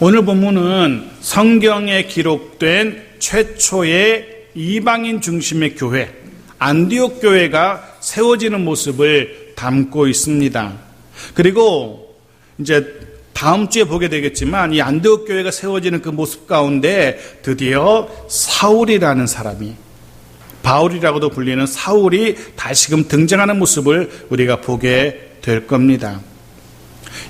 오늘 본문은 성경에 기록된 최초의 이방인 중심의 교회, 안디옥 교회가 세워지는 모습을 담고 있습니다. 그리고 이제 다음 주에 보게 되겠지만 이 안디옥 교회가 세워지는 그 모습 가운데 드디어 사울이라는 사람이, 바울이라고도 불리는 사울이 다시금 등장하는 모습을 우리가 보게 될 겁니다.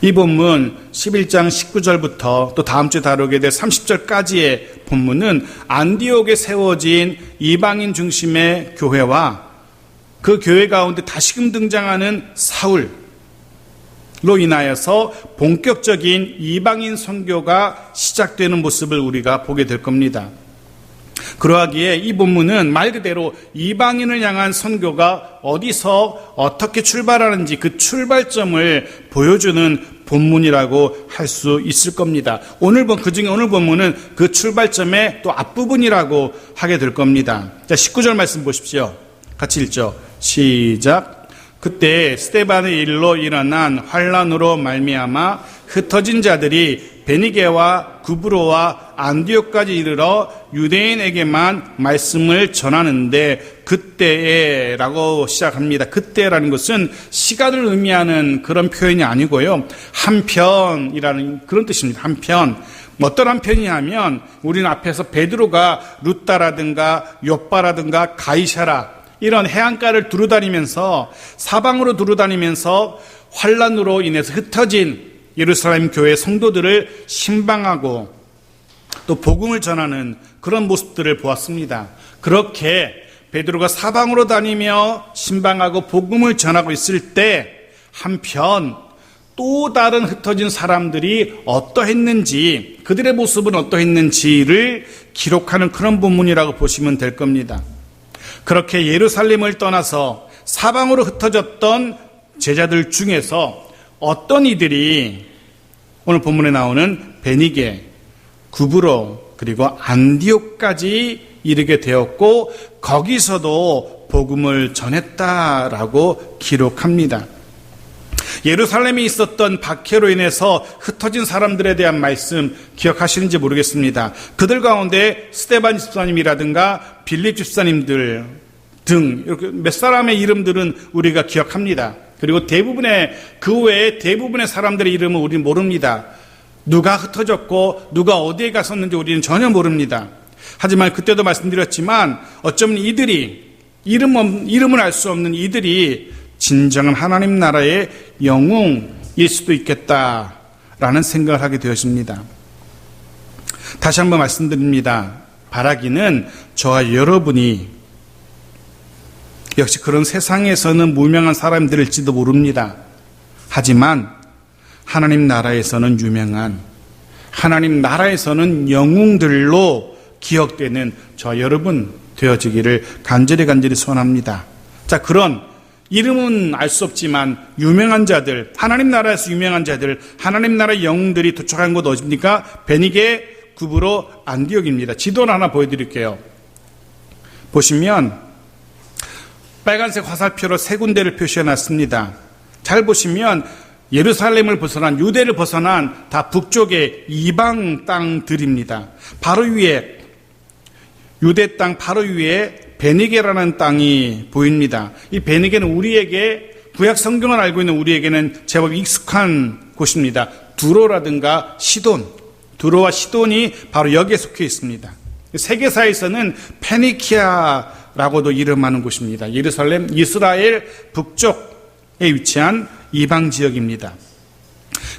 이 본문 11장 19절부터 또 다음 주에 다루게 될 30절까지의 본문은 안디옥에 세워진 이방인 중심의 교회와 그 교회 가운데 다시금 등장하는 사울로 인하여서 본격적인 이방인 선교가 시작되는 모습을 우리가 보게 될 겁니다. 그러하기에 이 본문은 말 그대로 이방인을 향한 선교가 어디서 어떻게 출발하는지 그 출발점을 보여주는 본문이라고 할 수 있을 겁니다. 그중에 오늘 본문은 그 출발점의 또 앞부분이라고 하게 될 겁니다. 자, 19절 말씀 보십시오. 같이 읽죠. 시작. 그때 스데반의 일로 일어난 환란으로 말미암아 흩어진 자들이 베니게와 구브로와 안디옥까지 이르러 유대인에게만 말씀을 전하는데 그때에 라고 시작합니다. 그때라는 것은 시간을 의미하는 그런 표현이 아니고요, 한편이라는 그런 뜻입니다. 한편. 어떤 한편이냐 하면 우리는 앞에서 베드로가 루다라든가 욥바라든가 가이사라 이런 해안가를 두루다니면서 사방으로 두루다니면서 환란으로 인해서 흩어진 예루살렘 교회 성도들을 신방하고 또 복음을 전하는 그런 모습들을 보았습니다. 그렇게 베드로가 사방으로 다니며 신방하고 복음을 전하고 있을 때 한편 또 다른 흩어진 사람들이 어떠했는지, 그들의 모습은 어떠했는지를 기록하는 그런 본문이라고 보시면 될 겁니다. 그렇게 예루살렘을 떠나서 사방으로 흩어졌던 제자들 중에서 어떤 이들이 오늘 본문에 나오는 베니게, 구브로 그리고 안디옥까지 이르게 되었고 거기서도 복음을 전했다라고 기록합니다. 예루살렘에 있었던 박해로 인해서 흩어진 사람들에 대한 말씀 기억하시는지 모르겠습니다. 그들 가운데 스데반 집사님이라든가 빌립 집사님들 등 이렇게 몇 사람의 이름들은 우리가 기억합니다. 그리고 그 외에 대부분의 사람들의 이름은 우리는 모릅니다. 누가 흩어졌고 누가 어디에 갔었는지 우리는 전혀 모릅니다. 하지만 그때도 말씀드렸지만 어쩌면 이들이 이름을 알 수 없는 이들이 진정한 하나님 나라의 영웅일 수도 있겠다라는 생각을 하게 되었습니다. 다시 한번 말씀드립니다. 바라기는 저와 여러분이 역시 그런 세상에서는 무명한 사람들일지도 모릅니다. 하지만 하나님 나라에서는 유명한, 하나님 나라에서는 영웅들로 기억되는 저와 여러분 되어지기를 간절히 소원합니다. 자, 그런 이름은 알 수 없지만 유명한 자들, 하나님 나라에서 유명한 자들, 하나님 나라의 영웅들이 도착한 곳 어디입니까? 베니게, 구브로, 안디옥입니다. 지도를 하나 보여드릴게요. 보시면 빨간색 화살표로 세 군데를 표시해놨습니다. 잘 보시면 예루살렘을 벗어난, 유대를 벗어난 다 북쪽의 이방 땅들입니다. 바로 위에, 유대 땅 바로 위에 베니게라는 땅이 보입니다. 이 베니게는 우리에게, 구약 성경을 알고 있는 우리에게는 제법 익숙한 곳입니다. 두로라든가 시돈, 두로와 시돈이 바로 여기에 속해 있습니다. 세계사에서는 페니키아라고도 이름하는 곳입니다. 예루살렘, 이스라엘 북쪽에 위치한 이방 지역입니다.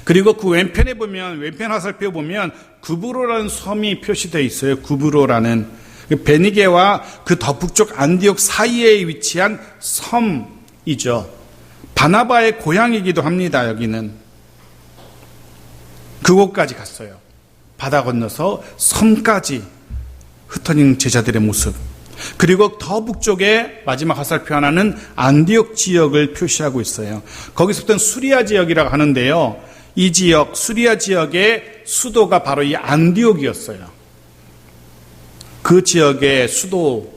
그리고 그 왼편 화살표 보면 구브로라는 섬이 표시되어 있어요. 구브로라는 베니게와 그 더 북쪽 안디옥 사이에 위치한 섬이죠. 바나바의 고향이기도 합니다. 여기는 그곳까지 갔어요. 바다 건너서 섬까지 흩어진 제자들의 모습. 그리고 더 북쪽에 마지막 화살표 하나는 안디옥 지역을 표시하고 있어요. 거기서부터는 수리아 지역이라고 하는데요, 이 지역, 수리아 지역의 수도가 바로 이 안디옥이었어요. 그 지역의 수도라고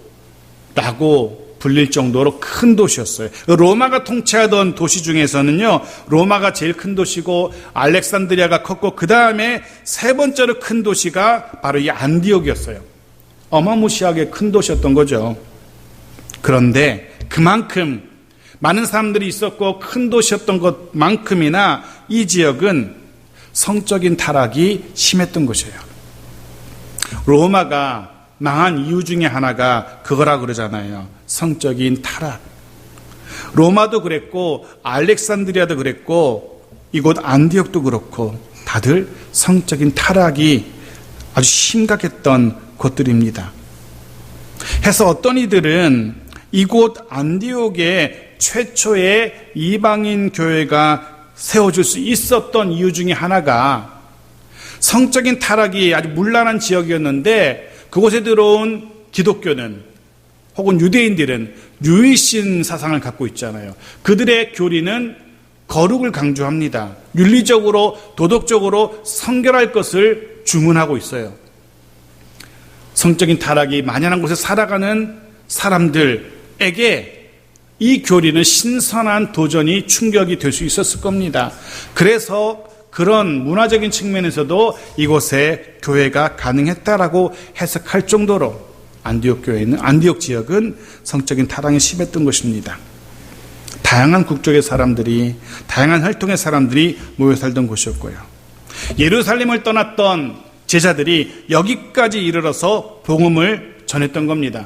불릴 정도로 큰 도시였어요. 로마가 통치하던 도시 중에서는요, 로마가 제일 큰 도시고 알렉산드리아가 컸고 그 다음에 세 번째로 큰 도시가 바로 이 안디옥이었어요. 어마무시하게 큰 도시였던 거죠. 그런데 그만큼 많은 사람들이 있었고 큰 도시였던 것만큼이나 이 지역은 성적인 타락이 심했던 곳이에요. 로마가 망한 이유 중에 하나가 그거라 그러잖아요. 성적인 타락. 로마도 그랬고 알렉산드리아도 그랬고 이곳 안디옥도 그렇고 다들 성적인 타락이 아주 심각했던 곳들입니다. 해서 어떤 이들은 이곳 안디옥에 최초의 이방인 교회가 세워질 수 있었던 이유 중에 하나가 성적인 타락이 아주 문란한 지역이었는데 그곳에 들어온 기독교는 혹은 유대인들은 유일신 사상을 갖고 있잖아요. 그들의 교리는 거룩을 강조합니다. 윤리적으로 도덕적으로 성결할 것을 주문하고 있어요. 성적인 타락이 만연한 곳에 살아가는 사람들에게 이 교리는 신선한 도전이 충격이 될 수 있었을 겁니다. 그래서 그런 문화적인 측면에서도 이곳에 교회가 가능했다라고 해석할 정도로 안디옥 지역은 성적인 타락이 심했던 것입니다. 다양한 국적의 사람들이, 다양한 혈통의 사람들이 모여 살던 곳이었고요. 예루살렘을 떠났던 제자들이 여기까지 이르러서 복음을 전했던 겁니다.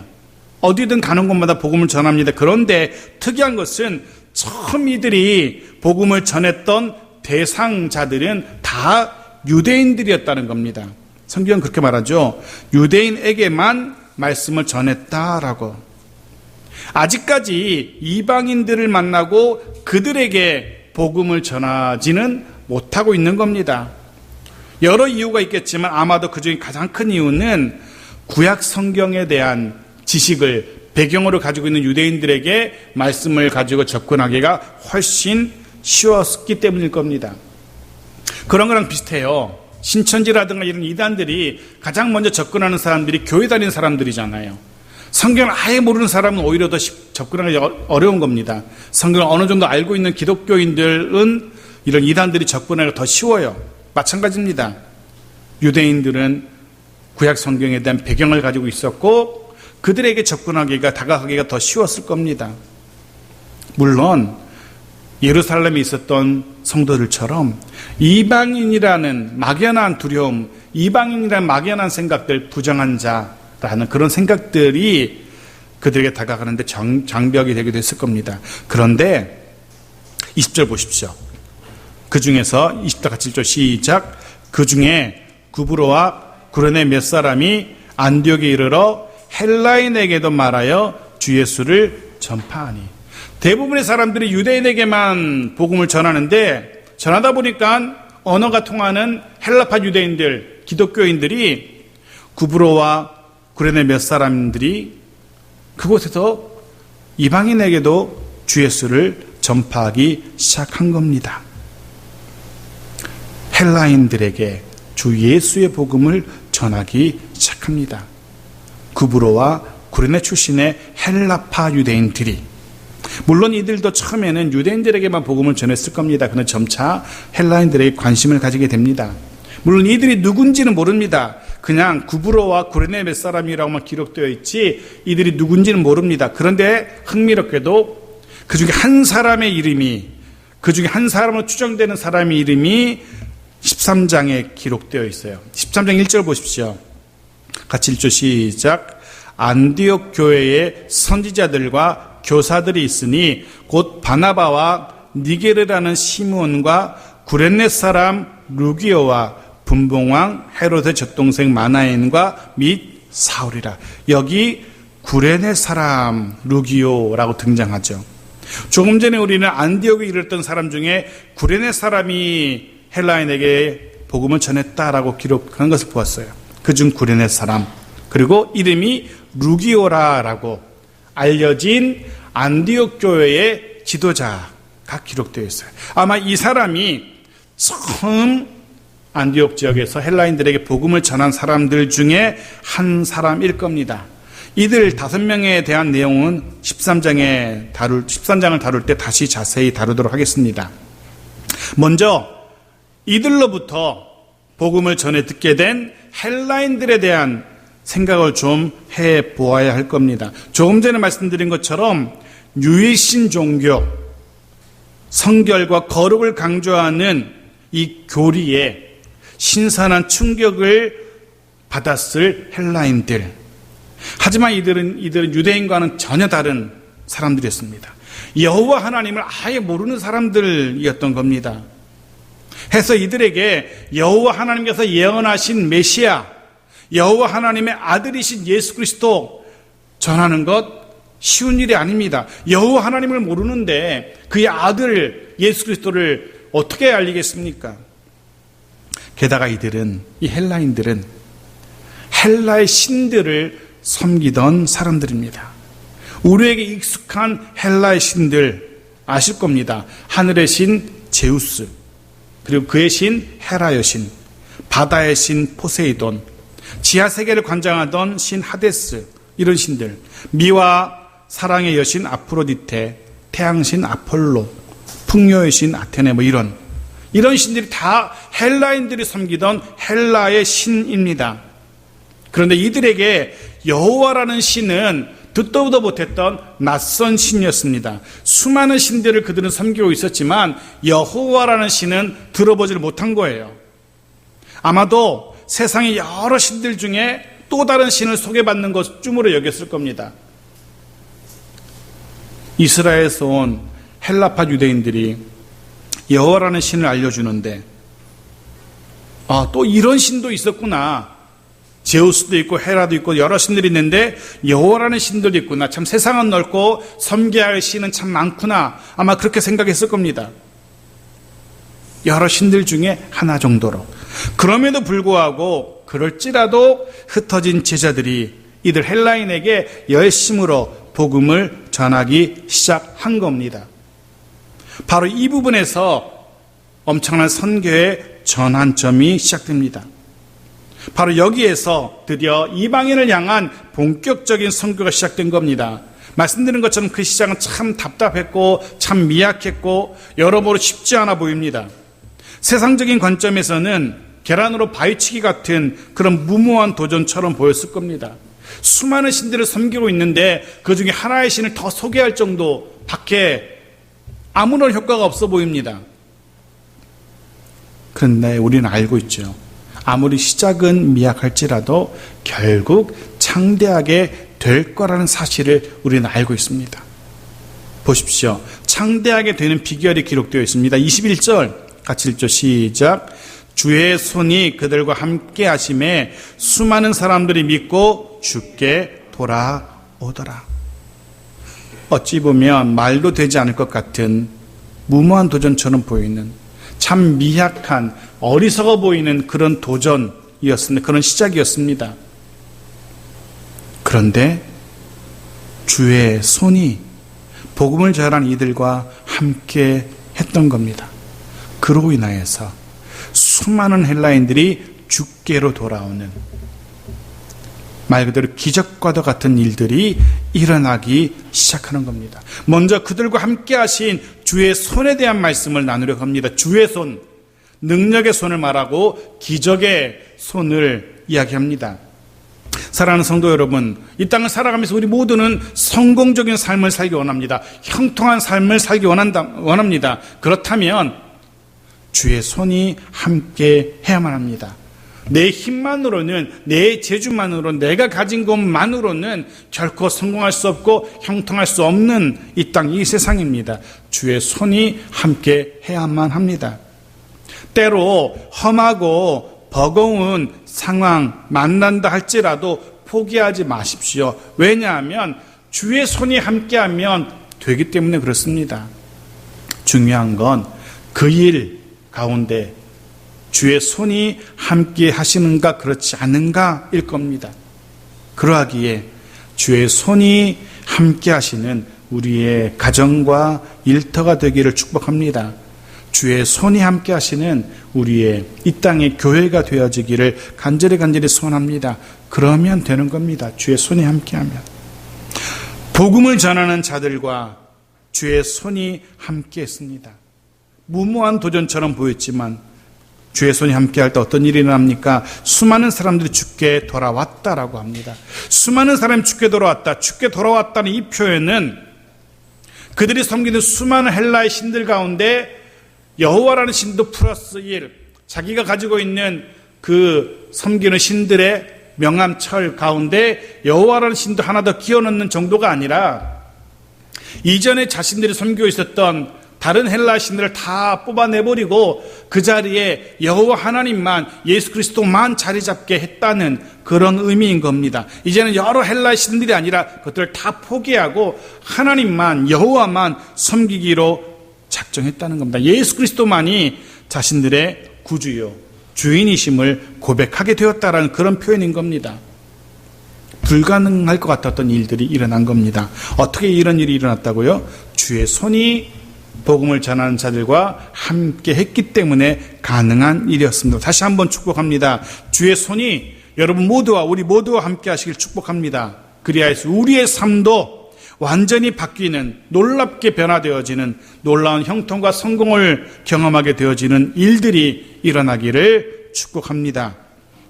어디든 가는 곳마다 복음을 전합니다. 그런데 특이한 것은 처음 이들이 복음을 전했던 대상자들은 다 유대인들이었다는 겁니다. 성경은 그렇게 말하죠. 유대인에게만 말씀을 전했다라고. 아직까지 이방인들을 만나고 그들에게 복음을 전하지는 못하고 있는 겁니다. 여러 이유가 있겠지만 아마도 그중에 가장 큰 이유는 구약 성경에 대한 지식을 배경으로 가지고 있는 유대인들에게 말씀을 가지고 접근하기가 훨씬 쉬웠기 때문일 겁니다. 그런 거랑 비슷해요. 신천지라든가 이런 이단들이 가장 먼저 접근하는 사람들이 교회 다니는 사람들이잖아요. 성경을 아예 모르는 사람은 오히려 더 접근하기 어려운 겁니다. 성경을 어느 정도 알고 있는 기독교인들은 이런 이단들이 접근하기가 더 쉬워요. 마찬가지입니다. 유대인들은 구약 성경에 대한 배경을 가지고 있었고 그들에게 접근하기가, 다가가기가 더 쉬웠을 겁니다. 물론 예루살렘에 있었던 성도들처럼 이방인이라는 막연한 두려움, 이방인이라는 막연한 생각들, 부정한 자라는 그런 생각들이 그들에게 다가가는데 장벽이 되기도 했을 겁니다. 그런데 20절 보십시오. 그 중에서 20절 같이 읽죠. 시작. 그 중에 구브로와 구레네 몇 사람이 안디옥에 이르러 헬라인에게도 말하여 주 예수를 전파하니. 대부분의 사람들이 유대인에게만 복음을 전하는데 전하다 보니까 언어가 통하는 헬라파 유대인들, 기독교인들이 구브로와 구레네 몇 사람들이 그곳에서 이방인에게도 주 예수를 전파하기 시작한 겁니다. 헬라인들에게 주 예수의 복음을 전하기 시작합니다. 구브로와 구레네 출신의 헬라파 유대인들이, 물론 이들도 처음에는 유대인들에게만 복음을 전했을 겁니다. 그러나 점차 헬라인들에게 관심을 가지게 됩니다. 물론 이들이 누군지는 모릅니다. 그냥 구브로와 구레네 몇 사람이라고만 기록되어 있지 이들이 누군지는 모릅니다. 그런데 흥미롭게도 그 중에 한 사람의 이름이, 그 중에 한 사람으로 추정되는 사람의 이름이 13장에 기록되어 있어요. 13장 1절 보십시오. 같이 읽죠. 시작. 안디옥 교회의 선지자들과 교사들이 있으니 곧 바나바와 니게르라는 시므온과 구레네 사람 루기오와 분봉왕 헤롯의 젖동생 마나엔과 및 사울이라. 여기 구레네 사람 루기오라고 등장하죠. 조금 전에 우리는 안디옥에 이르렀던 사람 중에 구레네 사람이 헬라인에게 복음을 전했다라고 기록한 것을 보았어요. 그중 구레네 사람, 그리고 이름이 루기오라라고 알려진 안디옥 교회의 지도자가 기록되어 있어요. 아마 이 사람이 처음 안디옥 지역에서 헬라인들에게 복음을 전한 사람들 중에 한 사람일 겁니다. 이들 5명에 대한 내용은 13장을 다룰 때 다시 자세히 다루도록 하겠습니다. 먼저 이들로부터 복음을 전해 듣게 된 헬라인들에 대한 생각을 좀 해보아야 할 겁니다. 조금 전에 말씀드린 것처럼 유일신 종교, 성결과 거룩을 강조하는 이 교리에 신선한 충격을 받았을 헬라인들. 하지만 이들은 유대인과는 전혀 다른 사람들이었습니다. 여호와 하나님을 아예 모르는 사람들이었던 겁니다. 해서 이들에게 여호와 하나님께서 예언하신 메시아, 여호와 하나님의 아들이신 예수 그리스도 전하는 것 쉬운 일이 아닙니다. 여호와 하나님을 모르는데 그의 아들 예수 그리스도를 어떻게 알리겠습니까? 게다가 이 헬라인들은 헬라의 신들을 섬기던 사람들입니다. 우리에게 익숙한 헬라의 신들 아실 겁니다. 하늘의 신 제우스, 그리고 그의 신 헤라의 신, 바다의 신 포세이돈, 지하세계를 관장하던 신 하데스, 이런 신들, 미와 사랑의 여신 아프로디테, 태양신 아폴로, 풍요의 신 아테네, 이런 신들이 다 헬라인들이 섬기던 헬라의 신입니다. 그런데 이들에게 여호와라는 신은 듣도 보도 못했던 낯선 신이었습니다. 수많은 신들을 그들은 섬기고 있었지만 여호와라는 신은 들어보지를 못한 거예요. 아마도 세상의 여러 신들 중에 또 다른 신을 소개받는 것쯤으로 여겼을 겁니다. 이스라엘에서 온 헬라파 유대인들이 여호와라는 신을 알려주는데 또 이런 신도 있었구나. 제우스도 있고 헤라도 있고 여러 신들이 있는데 여호와라는 신들도 있구나. 참 세상은 넓고 섬겨야 할 신은 참 많구나. 아마 그렇게 생각했을 겁니다. 여러 신들 중에 하나 정도로. 그럼에도 불구하고 그럴지라도 흩어진 제자들이 이들 헬라인에게 열심으로 복음을 전하기 시작한 겁니다. 바로 이 부분에서 엄청난 선교의 전환점이 시작됩니다. 바로 여기에서 드디어 이방인을 향한 본격적인 선교가 시작된 겁니다. 말씀드린 것처럼 그 시작은 참 답답했고 참 미약했고 여러모로 쉽지 않아 보입니다. 세상적인 관점에서는 계란으로 바위치기 같은 그런 무모한 도전처럼 보였을 겁니다. 수많은 신들을 섬기고 있는데 그 중에 하나의 신을 더 소개할 정도 밖에 아무런 효과가 없어 보입니다. 그런데 우리는 알고 있죠. 아무리 시작은 미약할지라도 결국 창대하게 될 거라는 사실을 우리는 알고 있습니다. 보십시오. 창대하게 되는 비결이 기록되어 있습니다. 21절 같이 읽죠. 시작. 주의 손이 그들과 함께 하심에 수많은 사람들이 믿고 주께 돌아오더라. 어찌 보면 말도 되지 않을 것 같은 무모한 도전처럼 보이는 참 미약한 어리석어 보이는 그런 도전이었습니다. 그런 시작이었습니다. 그런데 주의 손이 복음을 전한 이들과 함께 했던 겁니다. 그로 인하여서 수많은 헬라인들이 주께로 돌아오는 말 그대로 기적과도 같은 일들이 일어나기 시작하는 겁니다. 먼저 그들과 함께 하신 주의 손에 대한 말씀을 나누려고 합니다. 주의 손, 능력의 손을 말하고 기적의 손을 이야기합니다. 사랑하는 성도 여러분, 이 땅을 살아가면서 우리 모두는 성공적인 삶을 살기 원합니다. 형통한 삶을 살기 원합니다. 그렇다면 주의 손이 함께 해야만 합니다. 내 힘만으로는, 내 재주만으로는, 내가 가진 것만으로는 결코 성공할 수 없고 형통할 수 없는 이 땅, 이 세상입니다. 주의 손이 함께 해야만 합니다. 때로 험하고 버거운 상황 만난다 할지라도 포기하지 마십시오. 왜냐하면 주의 손이 함께하면 되기 때문에 그렇습니다. 중요한 건 그 일 가운데 주의 손이 함께 하시는가 그렇지 않은가일 겁니다. 그러하기에 주의 손이 함께 하시는 우리의 가정과 일터가 되기를 축복합니다. 주의 손이 함께 하시는 우리의 이 땅의 교회가 되어지기를 간절히 소원합니다. 그러면 되는 겁니다. 주의 손이 함께하면. 복음을 전하는 자들과 주의 손이 함께했습니다. 무모한 도전처럼 보였지만 주의 손이 함께할 때 어떤 일이 일어납니까? 수많은 사람들이 죽게 돌아왔다라고 합니다. 수많은 사람이 죽게 돌아왔다는 이 표현은 그들이 섬기는 수많은 헬라의 신들 가운데 여호와라는 신도 플러스 1, 자기가 가지고 있는 그 섬기는 신들의 명암철 가운데 여호와라는 신도 하나 더 끼워 넣는 정도가 아니라 이전에 자신들이 섬기고 있었던 다른 헬라 신들을 다 뽑아내버리고 그 자리에 여호와 하나님만, 예수 그리스도만 자리 잡게 했다는 그런 의미인 겁니다. 이제는 여러 헬라 신들이 아니라 그것들을 다 포기하고 하나님만, 여호와만 섬기기로 작정했다는 겁니다. 예수 그리스도만이 자신들의 구주요, 주인이심을 고백하게 되었다라는 그런 표현인 겁니다. 불가능할 것 같았던 일들이 일어난 겁니다. 어떻게 이런 일이 일어났다고요? 주의 손이 복음을 전하는 자들과 함께 했기 때문에 가능한 일이었습니다. 다시 한번 축복합니다. 주의 손이 여러분 모두와 우리 모두와 함께 하시길 축복합니다. 그리하여서 우리의 삶도 완전히 바뀌는, 놀랍게 변화되어지는, 놀라운 형통과 성공을 경험하게 되어지는 일들이 일어나기를 축복합니다.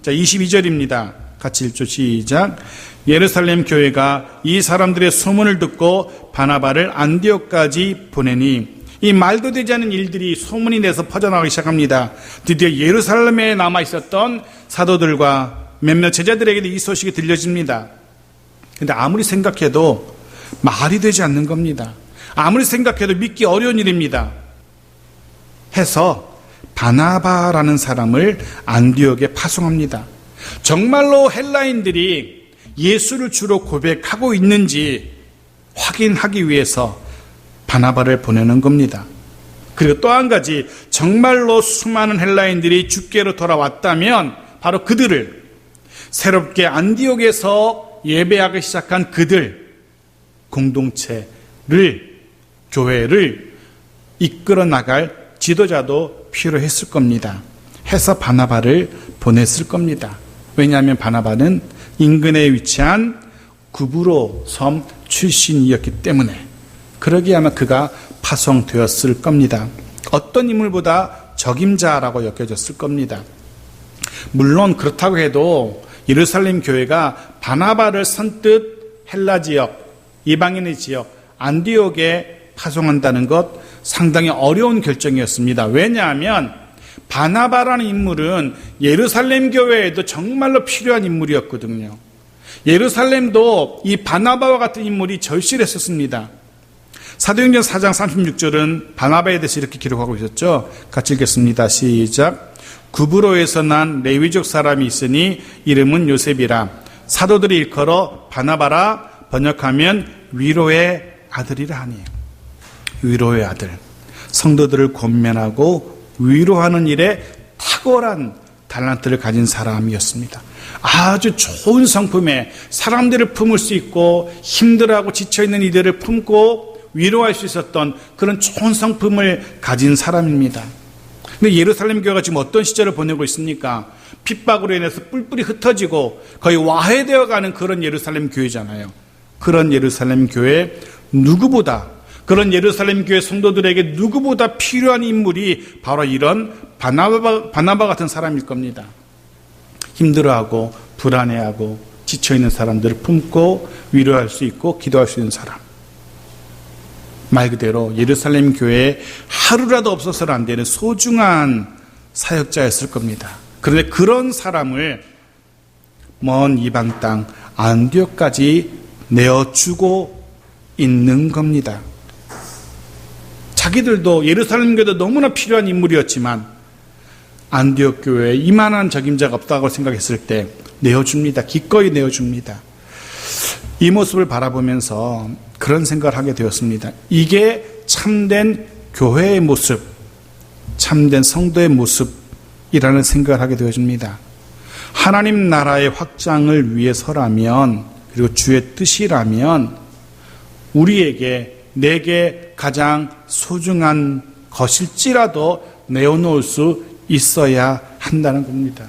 자, 22절입니다. 같이 읽죠. 시작. 예루살렘 교회가 이 사람들의 소문을 듣고 바나바를 안디옥까지 보내니, 이 말도 되지 않은 일들이 소문이 내서 퍼져나가기 시작합니다. 드디어 예루살렘에 남아있었던 사도들과 몇몇 제자들에게도 이 소식이 들려집니다. 근데 아무리 생각해도 말이 되지 않는 겁니다. 아무리 생각해도 믿기 어려운 일입니다. 해서 바나바라는 사람을 안디옥에 파송합니다. 정말로 헬라인들이 예수를 주로 고백하고 있는지 확인하기 위해서 바나바를 보내는 겁니다. 그리고 또 한 가지, 정말로 수많은 헬라인들이 주께로 돌아왔다면 바로 그들을, 새롭게 안디옥에서 예배하기 시작한 그들 공동체를, 교회를 이끌어 나갈 지도자도 필요했을 겁니다. 해서 바나바를 보냈을 겁니다. 왜냐하면 바나바는 인근에 위치한 구브로 섬 출신이었기 때문에, 그러기에 아마 그가 파송되었을 겁니다. 어떤 인물보다 적임자라고 여겨졌을 겁니다. 물론 그렇다고 해도 예루살렘 교회가 바나바를 선뜻 헬라 지역, 이방인의 지역 안디옥에 파송한다는 것 상당히 어려운 결정이었습니다. 왜냐하면 바나바라는 인물은 예루살렘 교회에도 정말로 필요한 인물이었거든요. 예루살렘도 이 바나바와 같은 인물이 절실했었습니다. 사도행전 4장 36절은 바나바에 대해서 이렇게 기록하고 있었죠. 같이 읽겠습니다. 시작. 구브로에서 난 레위족 사람이 있으니 이름은 요셉이라. 사도들이 일컬어 바나바라, 번역하면 위로의 아들이라 하니. 위로의 아들. 성도들을 권면하고 위로하는 일에 탁월한 달란트를 가진 사람이었습니다. 아주 좋은 성품에 사람들을 품을 수 있고 힘들어하고 지쳐있는 이들을 품고 위로할 수 있었던 그런 좋은 성품을 가진 사람입니다. 근데 예루살렘 교회가 지금 어떤 시절을 보내고 있습니까? 핍박으로 인해서 뿔뿔이 흩어지고 거의 와해되어 가는 그런 예루살렘 교회잖아요. 그런 예루살렘 교회 누구보다, 그런 예루살렘 교회 성도들에게 누구보다 필요한 인물이 바로 이런 바나바 같은 사람일 겁니다. 힘들어하고 불안해하고 지쳐있는 사람들을 품고 위로할 수 있고 기도할 수 있는 사람. 말 그대로 예루살렘 교회에 하루라도 없어서는 안 되는 소중한 사역자였을 겁니다. 그런데 그런 사람을 먼 이방 땅 안디옥까지 내어주고 있는 겁니다. 자기들도 예루살렘 교회도 너무나 필요한 인물이었지만 안디옥 교회에 이만한 적임자가 없다고 생각했을 때 내어줍니다. 기꺼이 내어줍니다. 이 모습을 바라보면서 그런 생각을 하게 되었습니다. 이게 참된 교회의 모습, 참된 성도의 모습이라는 생각을 하게 되어집니다. 하나님 나라의 확장을 위해서라면, 그리고 주의 뜻이라면 우리에게, 내게 가장 소중한 것일지라도 내어놓을 수 있어야 한다는 겁니다.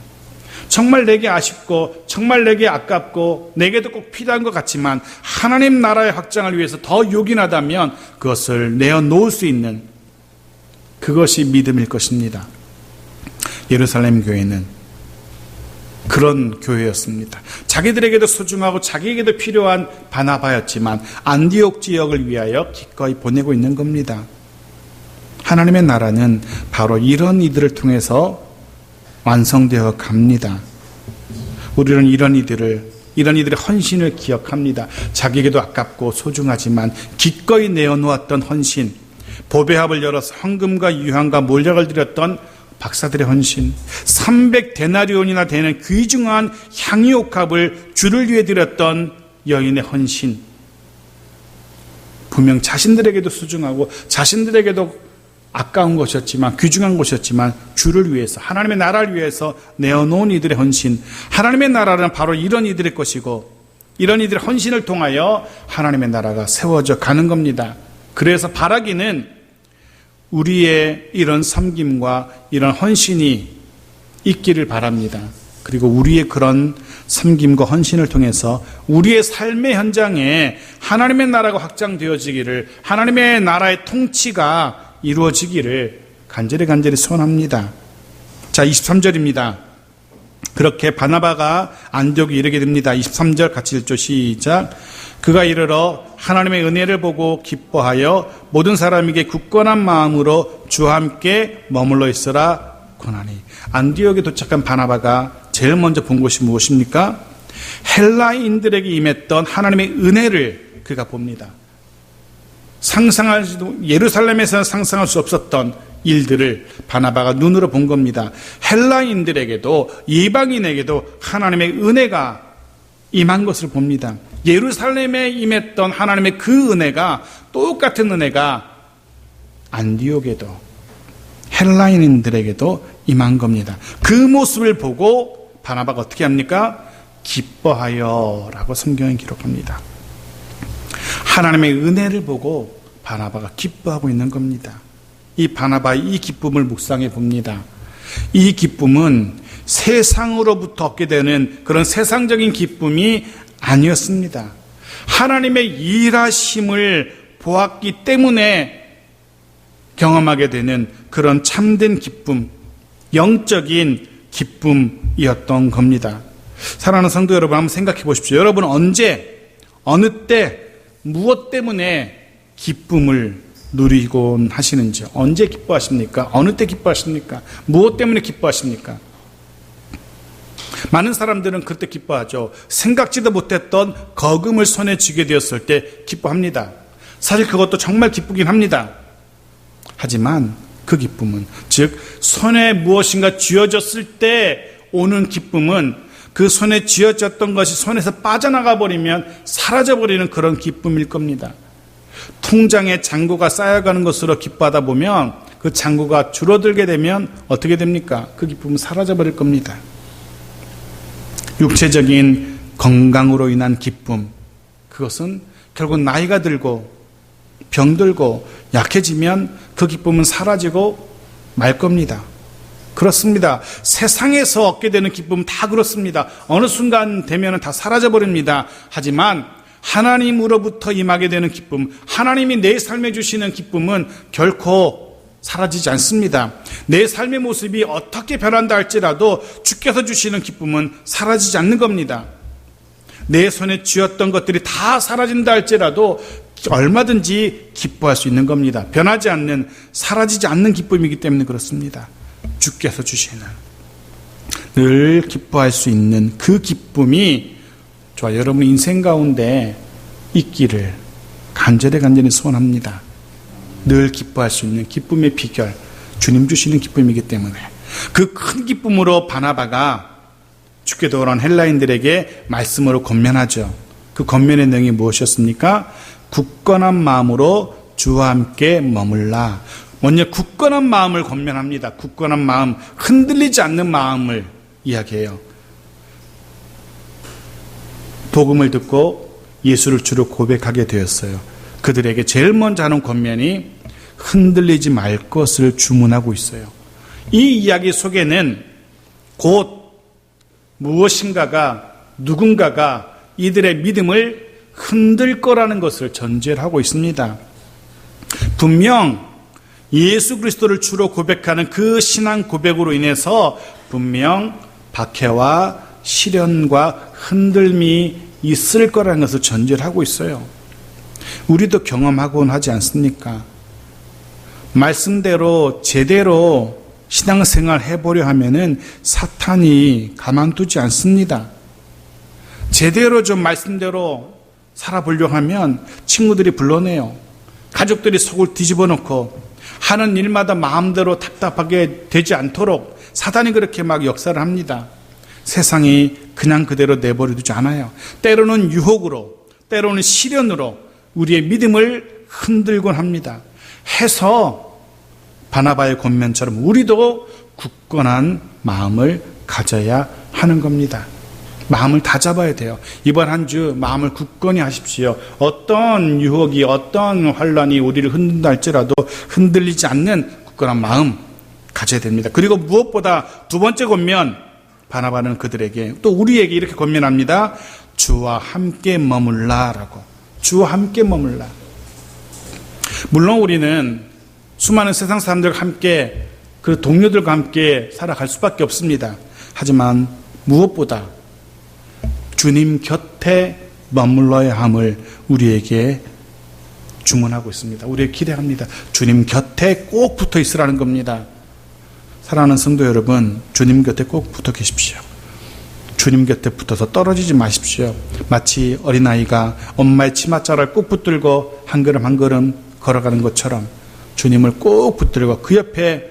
정말 내게 아쉽고 정말 내게 아깝고 내게도 꼭 필요한 것 같지만 하나님 나라의 확장을 위해서 더 요긴하다면 그것을 내어놓을 수 있는 그것이 믿음일 것입니다. 예루살렘 교회는 그런 교회였습니다. 자기들에게도 소중하고 자기에게도 필요한 바나바였지만 안디옥 지역을 위하여 기꺼이 보내고 있는 겁니다. 하나님의 나라는 바로 이런 이들을 통해서 완성되어 갑니다. 우리는 이런 이들의 헌신을 기억합니다. 자기에게도 아깝고 소중하지만 기꺼이 내어놓았던 헌신, 보배합을 열어서 헌금과 유향과 몰약을 드렸던 박사들의 헌신, 300데나리온이나 되는 귀중한 향유옥합을 주를 위해 드렸던 여인의 헌신, 분명 자신들에게도 소중하고 자신들에게도 아까운 것이었지만 귀중한 것이었지만 주를 위해서 하나님의 나라를 위해서 내어놓은 이들의 헌신, 하나님의 나라는 바로 이런 이들의 것이고 이런 이들의 헌신을 통하여 하나님의 나라가 세워져 가는 겁니다. 그래서 바라기는 우리의 이런 섬김과 이런 헌신이 있기를 바랍니다. 그리고 우리의 그런 섬김과 헌신을 통해서 우리의 삶의 현장에 하나님의 나라가 확장되어지기를, 하나님의 나라의 통치가 이루어지기를 간절히 소원합니다. 자, 23절입니다. 그렇게 바나바가 안디옥에 이르게 됩니다. 23절 같이 읽죠. 시작. 그가 이르러 하나님의 은혜를 보고 기뻐하여 모든 사람에게 굳건한 마음으로 주와 함께 머물러 있으라 권하니. 안디옥에 도착한 바나바가 제일 먼저 본 것이 무엇입니까? 헬라인들에게 임했던 하나님의 은혜를 그가 봅니다. 예루살렘에서는 상상할 수 없었던 일들을 바나바가 눈으로 본 겁니다. 헬라인들에게도 이방인에게도 하나님의 은혜가 임한 것을 봅니다. 예루살렘에 임했던 하나님의 그 은혜가, 똑같은 은혜가 안디옥에도 헬라인들에게도 임한 겁니다. 그 모습을 보고 바나바가 어떻게 합니까? 기뻐하여 라고 성경에 기록합니다. 하나님의 은혜를 보고 바나바가 기뻐하고 있는 겁니다. 이 바나바의 이 기쁨을 묵상해 봅니다. 이 기쁨은 세상으로부터 얻게 되는 그런 세상적인 기쁨이 아니었습니다. 하나님의 일하심을 보았기 때문에 경험하게 되는 그런 참된 기쁨, 영적인 기쁨이었던 겁니다. 사랑하는 성도 여러분, 한번 생각해 보십시오. 여러분 언제, 어느 때, 무엇 때문에 기쁨을 누리곤 하시는지, 언제 기뻐하십니까? 어느 때 기뻐하십니까? 무엇 때문에 기뻐하십니까? 많은 사람들은 그때 기뻐하죠. 생각지도 못했던 거금을 손에 쥐게 되었을 때 기뻐합니다. 사실 그것도 정말 기쁘긴 합니다. 하지만 그 기쁨은, 즉 손에 무엇인가 쥐어졌을 때 오는 기쁨은 그 손에 쥐어졌던 것이 손에서 빠져나가 버리면 사라져버리는 그런 기쁨일 겁니다. 통장에 잔고가 쌓여가는 것으로 기뻐하다 보면 그 잔고가 줄어들게 되면 어떻게 됩니까? 그 기쁨은 사라져버릴 겁니다. 육체적인 건강으로 인한 기쁨, 그것은 결국 나이가 들고 병들고 약해지면 그 기쁨은 사라지고 말 겁니다. 그렇습니다. 세상에서 얻게 되는 기쁨은 다 그렇습니다. 어느 순간 되면 다 사라져버립니다. 하지만 하나님으로부터 임하게 되는 기쁨, 하나님이 내 삶에 주시는 기쁨은 결코 사라지지 않습니다. 내 삶의 모습이 어떻게 변한다 할지라도 주께서 주시는 기쁨은 사라지지 않는 겁니다. 내 손에 쥐었던 것들이 다 사라진다 할지라도 얼마든지 기뻐할 수 있는 겁니다. 변하지 않는, 사라지지 않는 기쁨이기 때문에 그렇습니다. 주께서 주시는, 늘 기뻐할 수 있는 그 기쁨이 저와 여러분 인생 가운데 있기를 간절히 소원합니다. 늘 기뻐할 수 있는 기쁨의 비결, 주님 주시는 기쁨이기 때문에 그 큰 기쁨으로 바나바가 죽게 돌아온 헬라인들에게 말씀으로 권면하죠. 그 권면의 내용이 무엇이었습니까? 굳건한 마음으로 주와 함께 머물라. 먼저 굳건한 마음을 권면합니다. 굳건한 마음, 흔들리지 않는 마음을 이야기해요. 복음을 듣고 예수를 주로 고백하게 되었어요. 그들에게 제일 먼저 하는 권면이 흔들리지 말 것을 주문하고 있어요. 이 이야기 속에는 곧 무엇인가가, 누군가가 이들의 믿음을 흔들 거라는 것을 전제를 하고 있습니다. 분명 예수 그리스도를 주로 고백하는 그 신앙 고백으로 인해서 분명 박해와 시련과 흔들림이 있을 거라는 것을 전제를 하고 있어요. 우리도 경험하곤 하지 않습니까? 말씀대로 제대로 신앙생활 해보려 하면은 사탄이 가만두지 않습니다. 제대로 좀 말씀대로 살아보려고 하면 친구들이 불러내요. 가족들이 속을 뒤집어 놓고 하는 일마다 마음대로 답답하게 되지 않도록 사탄이 그렇게 막 역사를 합니다. 세상이 그냥 그대로 내버려 두지 않아요. 때로는 유혹으로, 때로는 시련으로 우리의 믿음을 흔들곤 합니다. 해서 바나바의 권면처럼 우리도 굳건한 마음을 가져야 하는 겁니다. 마음을 다 잡아야 돼요. 이번 한 주 마음을 굳건히 하십시오. 어떤 유혹이, 어떤 환란이 우리를 흔든다 할지라도 흔들리지 않는 굳건한 마음 가져야 됩니다. 그리고 무엇보다 두 번째 권면, 바나바는 그들에게 또 우리에게 이렇게 권면합니다. 주와 함께 머물라라고. 주와 함께 머물라. 물론 우리는 수많은 세상 사람들과 함께, 그 동료들과 함께 살아갈 수밖에 없습니다. 하지만 무엇보다 주님 곁에 머물러야 함을 우리에게 주문하고 있습니다. 우리에게 기대합니다. 주님 곁에 꼭 붙어 있으라는 겁니다. 사랑하는 성도 여러분, 주님 곁에 꼭 붙어 계십시오. 주님 곁에 붙어서 떨어지지 마십시오. 마치 어린아이가 엄마의 치맛자락을 꼭 붙들고 한 걸음 한 걸음 걸어가는 것처럼 주님을 꼭 붙들고 그 옆에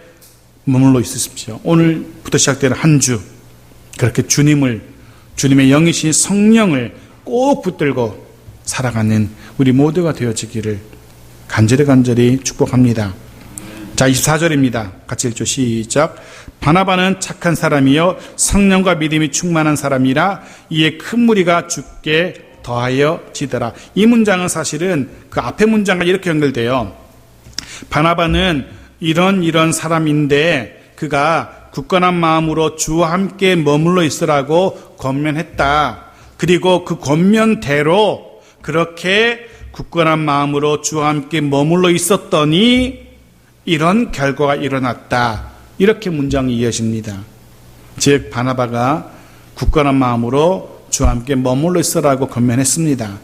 머물러 있으십시오. 오늘부터 시작되는 한 주 그렇게 주님의 영이신 성령을 꼭 붙들고 살아가는 우리 모두가 되어지기를 간절히 축복합니다. 자, 24절입니다. 같이 읽죠. 시작. 바나바는 착한 사람이요 성령과 믿음이 충만한 사람이라 이에 큰 무리가 주께 더하여 지더라. 이 문장은 사실은 그 앞의 문장과 이렇게 연결돼요. 바나바는 이런 사람인데 그가 굳건한 마음으로 주와 함께 머물러 있으라고 권면했다. 그리고 그 권면대로 그렇게 굳건한 마음으로 주와 함께 머물러 있었더니 이런 결과가 일어났다. 이렇게 문장이 이어집니다. 즉 바나바가 굳건한 마음으로 주와 함께 머물러 있으라고 권면했습니다.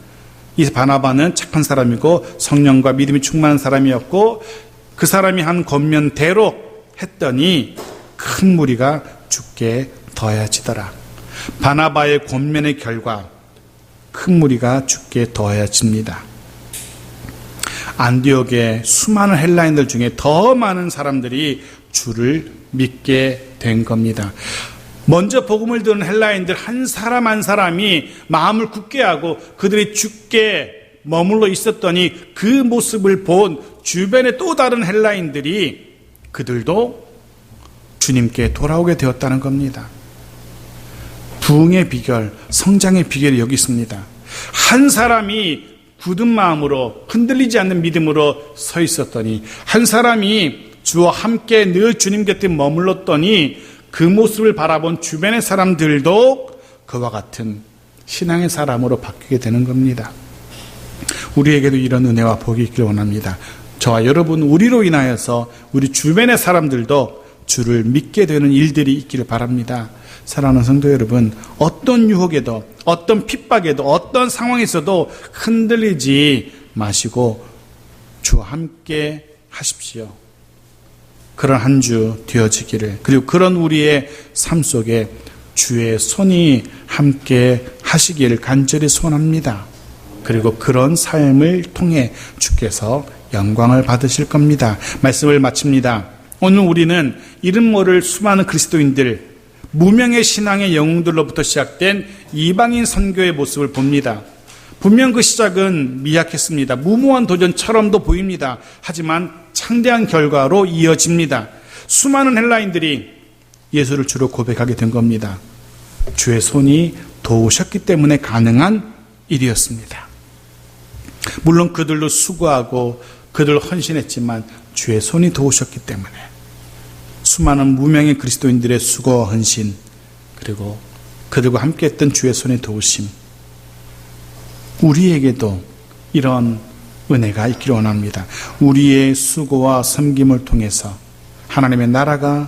이 바나바는 착한 사람이고 성령과 믿음이 충만한 사람이었고 그 사람이 한 권면대로 했더니 큰 무리가 주께 더해지더라. 바나바의 권면의 결과 큰 무리가 주께 더해집니다. 안디옥의 수많은 헬라인들 중에 더 많은 사람들이 주를 믿게 된 겁니다. 먼저 복음을 듣는 헬라인들 한 사람 한 사람이 마음을 굳게 하고 그들이 주께 머물러 있었더니 그 모습을 본 주변의 또 다른 헬라인들이 그들도 주님께 돌아오게 되었다는 겁니다. 부흥의 비결, 성장의 비결이 여기 있습니다. 한 사람이 굳은 마음으로 흔들리지 않는 믿음으로 서 있었더니 한 사람이 주와 함께 늘 주님 곁에 머물렀더니 그 모습을 바라본 주변의 사람들도 그와 같은 신앙의 사람으로 바뀌게 되는 겁니다. 우리에게도 이런 은혜와 복이 있기를 원합니다. 저와 여러분, 우리로 인하여서 우리 주변의 사람들도 주를 믿게 되는 일들이 있기를 바랍니다. 사랑하는 성도 여러분, 어떤 유혹에도 어떤 핍박에도 어떤 상황에서도 흔들리지 마시고 주와 함께 하십시오. 그런 한 주 되어지기를, 그리고 그런 우리의 삶 속에 주의 손이 함께 하시기를 간절히 소원합니다. 그리고 그런 삶을 통해 주께서 영광을 받으실 겁니다. 말씀을 마칩니다. 오늘 우리는 이름 모를 수많은 그리스도인들, 무명의 신앙의 영웅들로부터 시작된 이방인 선교의 모습을 봅니다. 분명 그 시작은 미약했습니다. 무모한 도전처럼도 보입니다. 하지만 창대한 결과로 이어집니다. 수많은 헬라인들이 예수를 주로 고백하게 된 겁니다. 주의 손이 도우셨기 때문에 가능한 일이었습니다. 물론 그들도 수고하고 그들 헌신했지만 주의 손이 도우셨기 때문에 수많은 무명의 그리스도인들의 수고와 헌신, 그리고 그들과 함께했던 주의 손의 도우심, 우리에게도 이런 은혜가 있기를 원합니다. 우리의 수고와 섬김을 통해서 하나님의 나라가,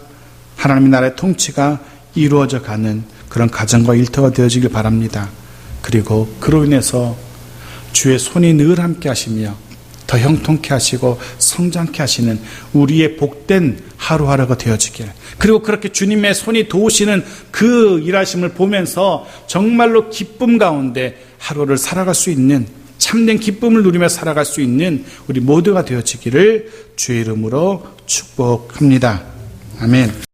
하나님의 나라의 통치가 이루어져 가는 그런 가정과 일터가 되어지길 바랍니다. 그리고 그로 인해서 주의 손이 늘 함께 하시며 더 형통케 하시고 성장케 하시는 우리의 복된 하루하루가 되어지길, 그리고 그렇게 주님의 손이 도우시는 그 일하심을 보면서 정말로 기쁨 가운데 하루를 살아갈 수 있는, 참된 기쁨을 누리며 살아갈 수 있는 우리 모두가 되어지기를 주의 이름으로 축복합니다. 아멘.